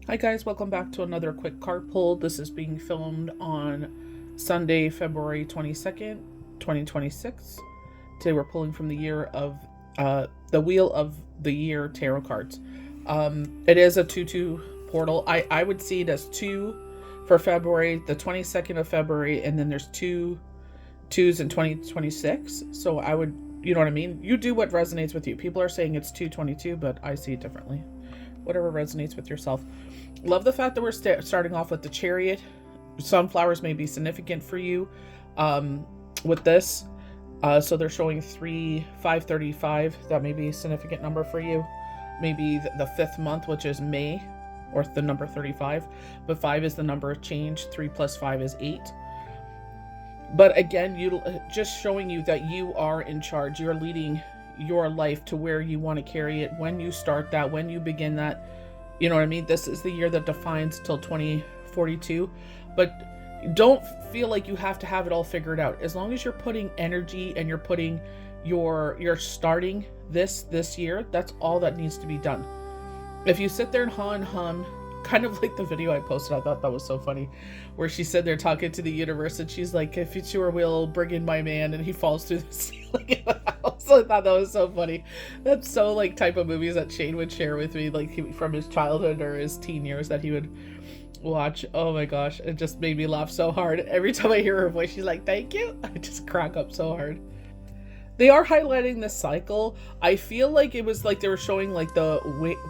Hi guys, welcome back to another quick card pull. This is being filmed on Sunday, February 22nd, 2026. Today we're pulling from the Wheel of the Year tarot cards. It is a 2-2 portal. I would see it as 2 for February, the 22nd of February, and then there's 2 2s in 2026. So I would, you know what I mean? You do what resonates with you. People are saying it's 222, but I see it differently. Whatever resonates with yourself. Love the fact that we're starting off with the Chariot. Sunflowers may be significant for you with this. So they're showing 535. That may be a significant number for you. Maybe the 5th month, which is May, or the number 35. But 5 is the number of change. 3 plus 5 is 8. But again, you just showing you that you are in charge. You're leading your life to where you want to carry it, when you start that, when you begin that. You know what I mean? This is the year that defines till 2042. But don't feel like you have to have it all figured out. As long as you're putting energy and you're starting this year, that's all that needs to be done. If you sit there and hum, kind of like the video I posted, I thought that was so funny, where she said they're talking to the universe and she's like, if it's your will, bring in my man, and he falls through the ceiling of the house. I thought that was so funny. That's so like type of movies that Shane would share with me, like from his childhood or his teen years that he would watch. Oh my gosh, it just made me laugh so hard. Every time I hear her voice, she's like, thank you. I just crack up so hard. They are highlighting this cycle. I feel like it was like they were showing like the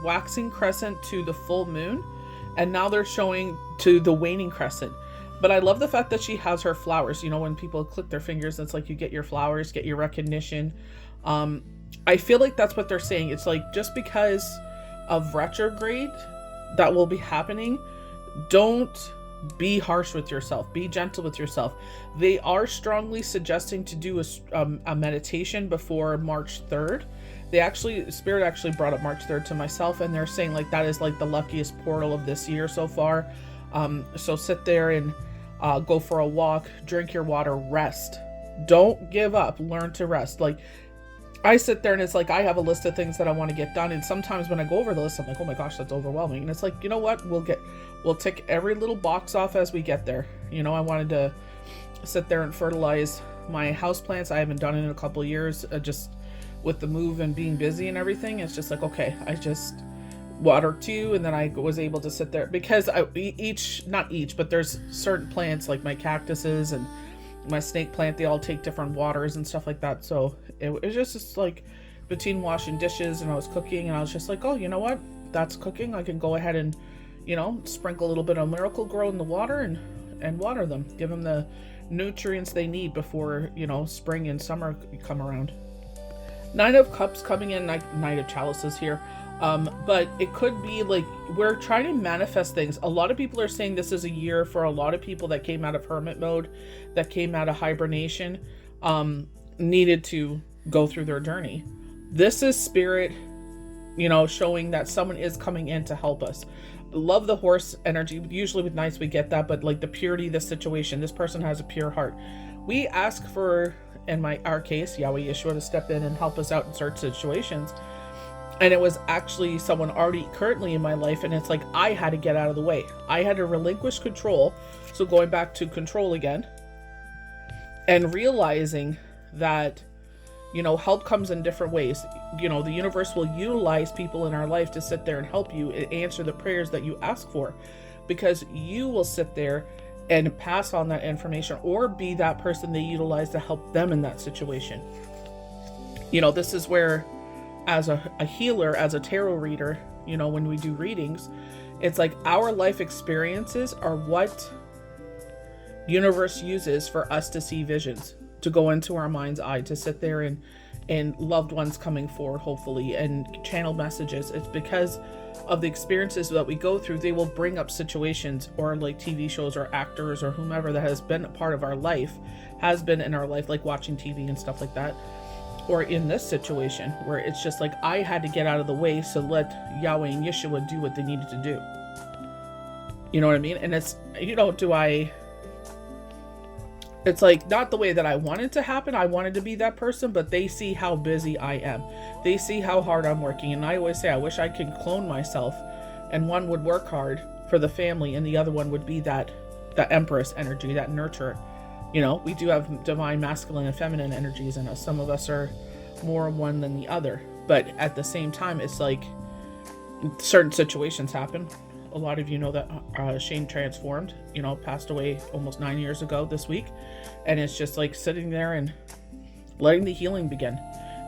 waxing crescent to the full moon, and now they're showing to the waning crescent. But I love the fact that she has her flowers. You know, when people click their fingers, it's like you get your flowers, get your recognition. I feel like that's what they're saying. It's like, just because of retrograde that will be happening, don't be harsh with yourself. Be gentle with yourself. They are strongly suggesting to do a meditation before March 3rd. Spirit actually brought up March 3rd to myself, and they're saying like that is like the luckiest portal of this year so far. So sit there and go for a walk, drink your water, rest. Don't give up. Learn to rest. Like, I sit there and it's like I have a list of things that I want to get done, and sometimes when I go over the list, I'm like, oh my gosh, that's overwhelming. And it's like, you know what? We'll tick every little box off as we get there. You know, I wanted to sit there and fertilize my houseplants. I haven't done it in a couple of years, just with the move and being busy and everything. It's just like, okay, I just water 2, and then I was able to sit there because but there's certain plants like my cactuses and my snake plant, they all take different waters and stuff like that. So it was just like between washing dishes and I was cooking, and I was just like, oh, you know what? That's cooking. I can go ahead and, you know, sprinkle a little bit of Miracle Grow in the water and water them. Give them the nutrients they need before, you know, spring and summer come around. 9 of Cups coming in, Knight of Chalices here. But it could be like we're trying to manifest things. A lot of people are saying this is a year for a lot of people that came out of hermit mode, that came out of hibernation, needed to go through their journey. This is Spirit, you know, showing that someone is coming in to help us. Love the horse energy. Usually with Knights we get that, but like the purity of the situation, this person has a pure heart. We ask for, in our case, Yahweh Yeshua to step in and help us out in certain situations. And it was actually someone already currently in my life, and it's like I had to get out of the way. I had to relinquish control. So going back to control again, and realizing that, you know, help comes in different ways. You know, the universe will utilize people in our life to sit there and help you and answer the prayers that you ask for, because you will sit there and pass on that information or be that person they utilize to help them in that situation. You know, this is where, as a healer, as a tarot reader, you know, when we do readings, it's like our life experiences are what universe uses for us to see visions, to go into our mind's eye, to sit there and loved ones coming forward, hopefully, and channel messages. It's because of the experiences that we go through. They will bring up situations, or like TV shows or actors or whomever that has been a part of our life, has been in our life, like watching TV and stuff like that. Or in this situation where it's just like I had to get out of the way, so let Yahweh and Yeshua do what they needed to do. You know what I mean? And it's, you know, it's like not the way that I wanted to happen. I wanted to be that person, but they see how busy I am. They see how hard I'm working. And I always say, I wish I could clone myself and one would work hard for the family, and the other one would be that empress energy, that nurturer. We do have divine masculine and feminine energies in us. Some of us are more one than the other, but at the same time, it's like certain situations happen. A lot of you know that Shane transformed, passed away almost 9 years ago this week, and it's just like sitting there and letting the healing begin.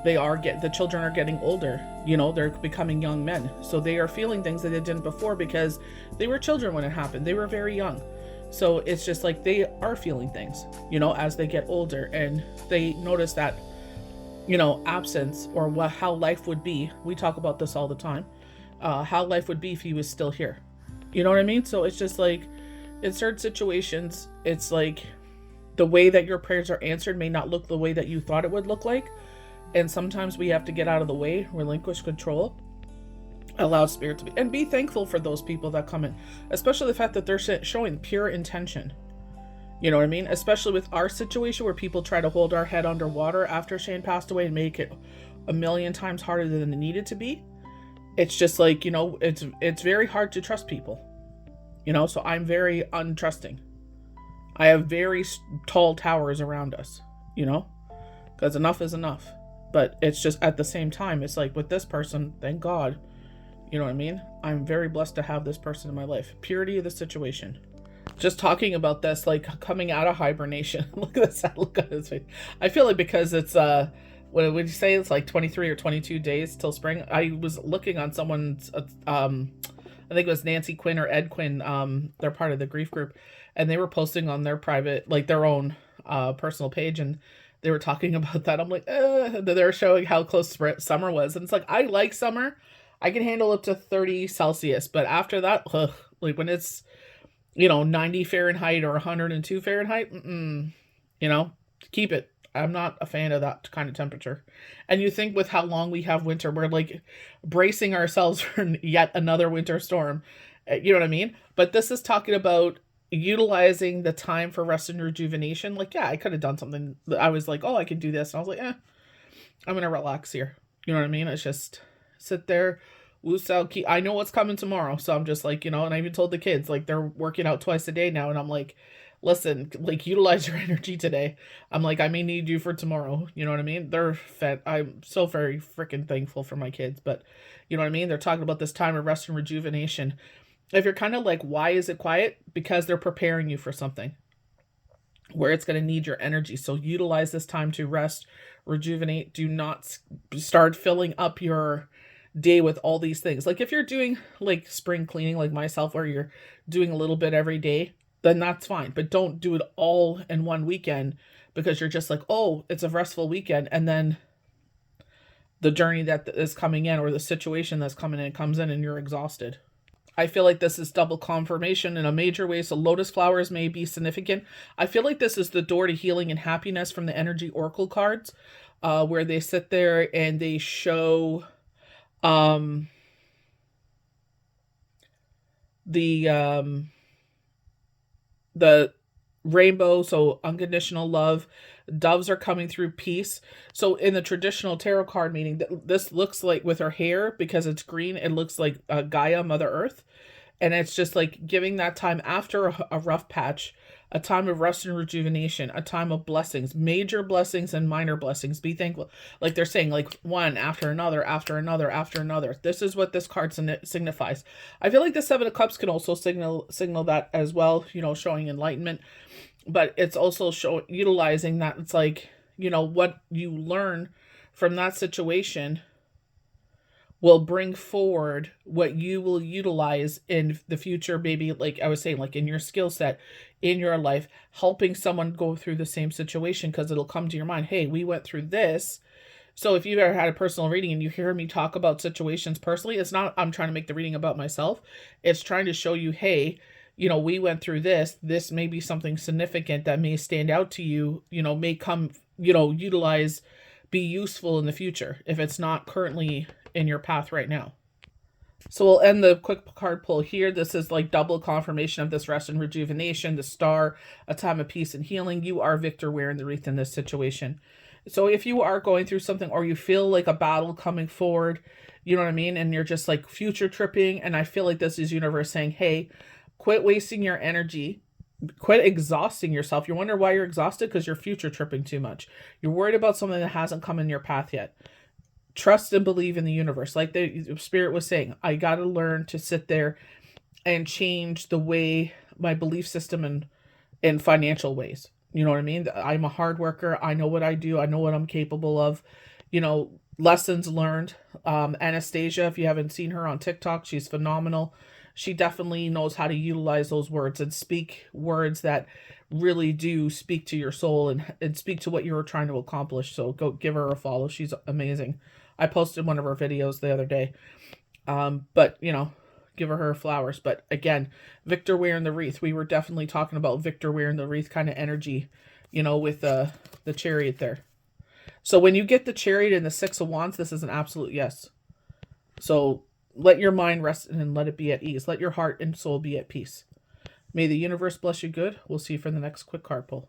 The children are getting older, they're becoming young men, so they are feeling things that they didn't before because they were children when it happened. They were very young. So it's just like they are feeling things, as they get older, and they notice that, absence, or how life would be. We talk about this all the time, how life would be if he was still here. You know what I mean? So it's just like, in certain situations, it's like the way that your prayers are answered may not look the way that you thought it would look like. And sometimes we have to get out of the way, relinquish control, allow spirit to be, and be thankful for those people that come in, especially the fact that they're showing pure intention. You know what I mean? Especially with our situation where people try to hold our head underwater after Shane passed away and make it a million times harder than it needed to be. It's just like, it's very hard to trust people. So I'm very untrusting. I have very tall towers around us, because enough is enough. But it's just, at the same time, it's like with this person, thank God, you know what I mean? I'm very blessed to have this person in my life. Purity of the situation. Just talking about this, like coming out of hibernation. Look at this, look at his face. I feel like because it's, what would you say? It's like 23 or 22 days till spring. I was looking on someone's, I think it was Nancy Quinn or Ed Quinn. They're part of the grief group, and they were posting on their private, like their own personal page, and they were talking about that. I'm like, they're showing how close summer was. And it's like, I like summer. I can handle up to 30 Celsius. But after that, like when it's, 90 Fahrenheit or 102 Fahrenheit, keep it. I'm not a fan of that kind of temperature. And you think with how long we have winter, we're like bracing ourselves for yet another winter storm. You know what I mean? But this is talking about utilizing the time for rest and rejuvenation. Like, yeah, I could have done something. I was like, oh, I could do this. And I was like, I'm going to relax here. You know what I mean? It's just sit there, woos out. I know what's coming tomorrow. So I'm just like, and I even told the kids, like, they're working out twice a day now. And I'm like, listen, like, utilize your energy today. I'm like, I may need you for tomorrow. You know what I mean? They're fed. I'm so very freaking thankful for my kids. But you know what I mean? They're talking about this time of rest and rejuvenation. If you're kind of like, why is it quiet? Because they're preparing you for something where it's going to need your energy. So utilize this time to rest, rejuvenate. Do not start filling up your day with all these things. Like if you're doing like spring cleaning like myself, where you're doing a little bit every day, then that's fine. But don't do it all in one weekend, because you're just like, oh, it's a restful weekend. And then the journey that is coming in, or the situation that's coming in, comes in and you're exhausted. I feel like this is double confirmation in a major way. So lotus flowers may be significant. I feel like this is the door to healing and happiness from the energy oracle cards, where they sit there and they show the rainbow, so unconditional love. Doves are coming through, peace. So in the traditional tarot card meaning, this looks like, with her hair, because it's green, it looks like Gaia, Mother Earth. And it's just like giving that time after a rough patch, a time of rest and rejuvenation, a time of blessings, major blessings and minor blessings. Be thankful. Like they're saying, like one after another, after another, after another. This is what this card signifies. I feel like the Seven of Cups can also signal that as well, showing enlightenment. But it's also utilizing that. It's like, what you learn from that situation will bring forward what you will utilize in the future. Maybe, like I was saying, like in your skill set, in your life, helping someone go through the same situation, because it'll come to your mind, hey, we went through this. So if you've ever had a personal reading and you hear me talk about situations personally, it's not, I'm trying to make the reading about myself. It's trying to show you, hey, we went through this. This may be something significant that may stand out to you, may come, utilize, be useful in the future if it's not currently in your path right now. So we'll end the quick card pull here. This is like double confirmation of this rest and rejuvenation, the star, a time of peace and healing. You are Victor wearing the wreath in this situation. So if you are going through something, or you feel like a battle coming forward, You know what I mean? And you're just like future tripping. And I feel like this is universe saying, hey, quit wasting your energy. Quit exhausting yourself. You wonder why you're exhausted? Because you're future tripping too much. You're worried about something that hasn't come in your path yet. Trust and believe in the universe. Like the spirit was saying, I got to learn to sit there and change the way my belief system and in financial ways. You know what I mean? I'm a hard worker. I know what I do. I know what I'm capable of. Lessons learned. Anastasia, if you haven't seen her on TikTok, she's phenomenal. She definitely knows how to utilize those words and speak words that really do speak to your soul and speak to what you were trying to accomplish. So go give her a follow. She's amazing. I posted one of her videos the other day. But give her flowers. But again, Victor wearing the wreath. We were definitely talking about Victor wearing the wreath kind of energy, with the chariot there. So when you get the chariot and the 6 of wands, this is an absolute yes. So let your mind rest and let it be at ease. Let your heart and soul be at peace. May the universe bless you good. We'll see you for the next quick card pull.